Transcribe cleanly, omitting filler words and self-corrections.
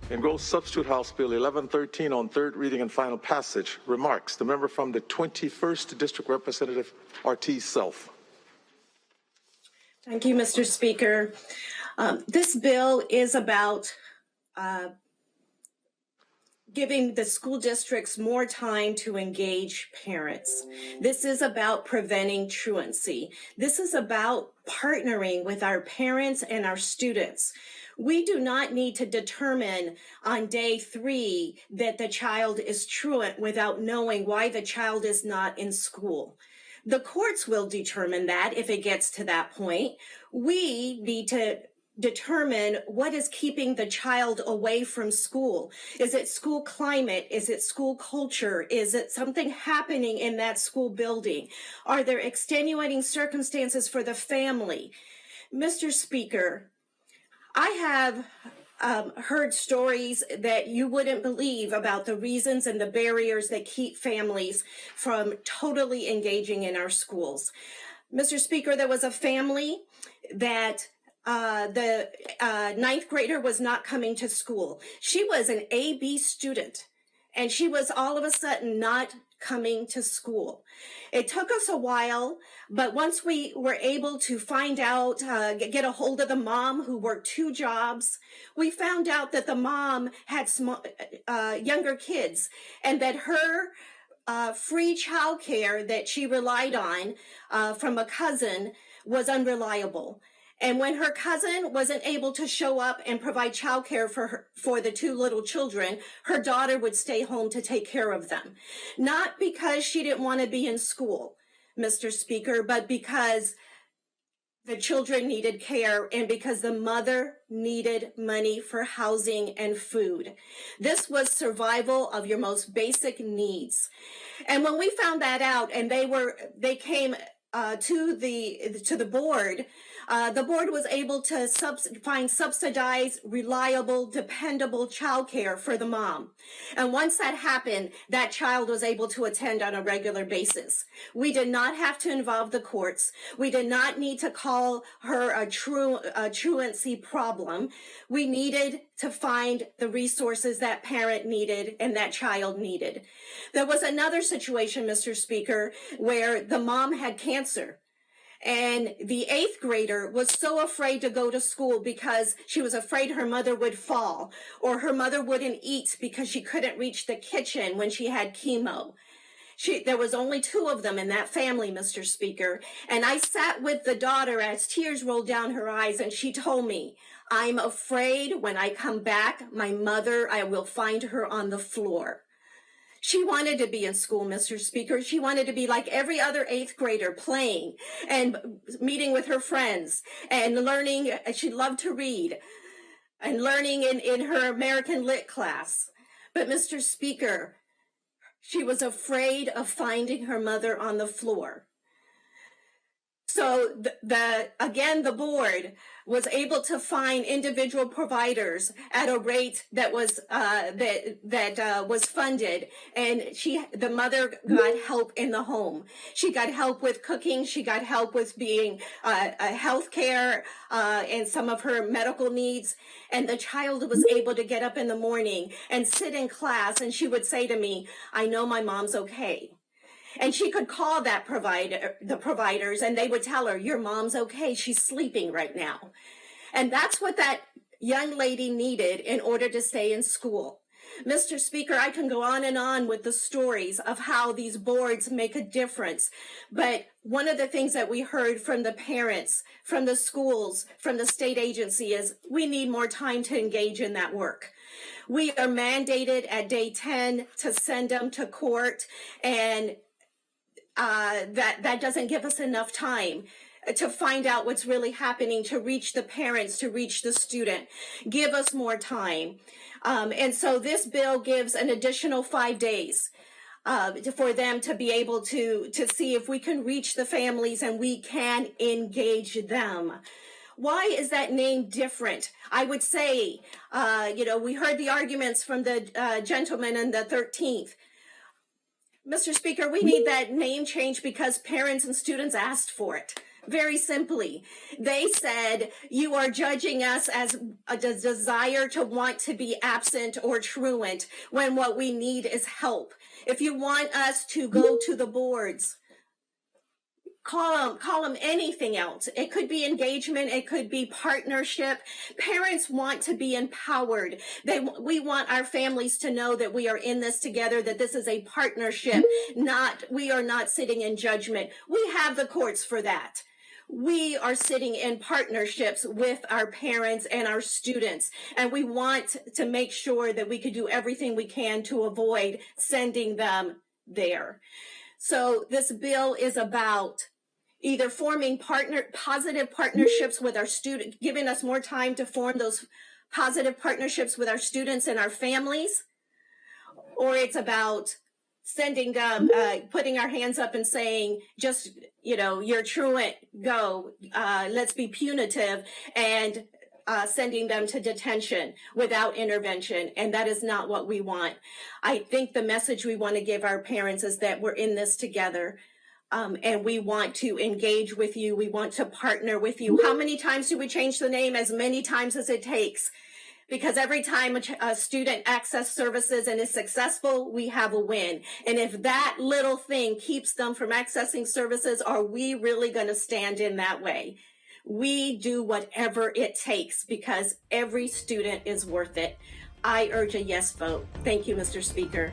Engrossed Substitute House Bill 1113 on third reading and final passage. Remarks. The member from the 21st District, Representative Ortiz-Self. Thank you, Mr. Speaker. This bill is about giving the school districts more time to engage parents. This is about preventing truancy. This is about partnering with our parents and our students. We do not need to determine on day 3 that the child is truant without knowing why the child is not in school. The courts will determine that if it gets to that point. We need to determine what is keeping the child away from school. Is it school climate? Is it school culture? Is it something happening in that school building? Are there extenuating circumstances for the family? Mr. Speaker, I have heard stories that you wouldn't believe about the reasons and the barriers that keep families from totally engaging in our schools. Mr. Speaker, there was a family that the ninth grader was not coming to school. She was an AB student, and she was all of a sudden not coming to school. It took us a while, but once we were able to find out, get a hold of the mom who worked 2 jobs, we found out that the mom had younger kids, and that her free childcare that she relied on from a cousin was unreliable. And when her cousin wasn't able to show up and provide childcare for the 2 little children, her daughter would stay home to take care of them. Not because she didn't want to be in school, Mr. Speaker, but because the children needed care and because the mother needed money for housing and food. This was survival of your most basic needs. And when we found that out and they came to the board, the board was able to find subsidized, reliable, dependable childcare for the mom. And once that happened, that child was able to attend on a regular basis. We did not have to involve the courts. We did not need to call her a truancy problem. We needed to find the resources that parent needed and that child needed. There was another situation, Mr. Speaker, where the mom had cancer. And the 8th grader was so afraid to go to school because she was afraid her mother would fall or her mother wouldn't eat because she couldn't reach the kitchen when she had chemo. There was only 2 of them in that family, Mr. Speaker. And I sat with the daughter as tears rolled down her eyes, and she told me, "I'm afraid when I come back, I will find her on the floor." She wanted to be in school, Mr. Speaker. She wanted to be like every other 8th grader, playing and meeting with her friends and learning. She loved to read and learning in her American Lit class. But Mr. Speaker, she was afraid of finding her mother on the floor. So the board was able to find individual providers at a rate that was was funded, and the mother got help in the home. She got help with cooking. She got help with being health care and some of her medical needs. And the child was able to get up in the morning and sit in class, and she would say to me, "I know my mom's okay." And she could call the providers, and they would tell her, "Your mom's okay. She's sleeping right now." And that's what that young lady needed in order to stay in school. Mr. Speaker, I can go on and on with the stories of how these boards make a difference. But one of the things that we heard from the parents, from the schools, from the state agency is we need more time to engage in that work. We are mandated at day 10 to send them to court, and that doesn't give us enough time to find out what's really happening, to reach the parents, to reach the student. Give us more time. And so this bill gives an additional 5 days for them to be able to see if we can reach the families and we can engage them. Why is that name different? I would say, we heard the arguments from the gentleman in the 13th. Mr. Speaker, we need that name change because parents and students asked for it. Very simply, they said you are judging us as a desire to want to be absent or truant when what we need is help. If you want us to go to the boards, call them anything else. It could be engagement. It could be partnership. Parents want to be empowered. We want our families to know that we are in this together, that this is a partnership, we are not sitting in judgment. We have the courts for that. We are sitting in partnerships with our parents and our students, and we want to make sure that we could do everything we can to avoid sending them there. So this bill is about either forming positive partnerships with our students, giving us more time to form those positive partnerships with our students and our families, or it's about sending them, putting our hands up and saying, just, you're truant, go, let's be punitive, and sending them to detention without intervention. And that is not what we want. I think the message we want to give our parents is that we're in this together. And we want to engage with you. We want to partner with you. How many times do we change the name? As many times as it takes. Because every time a student accesses services and is successful, we have a win. And if that little thing keeps them from accessing services, are we really going to stand in that way? We do whatever it takes because every student is worth it. I urge a yes vote. Thank you, Mr. Speaker.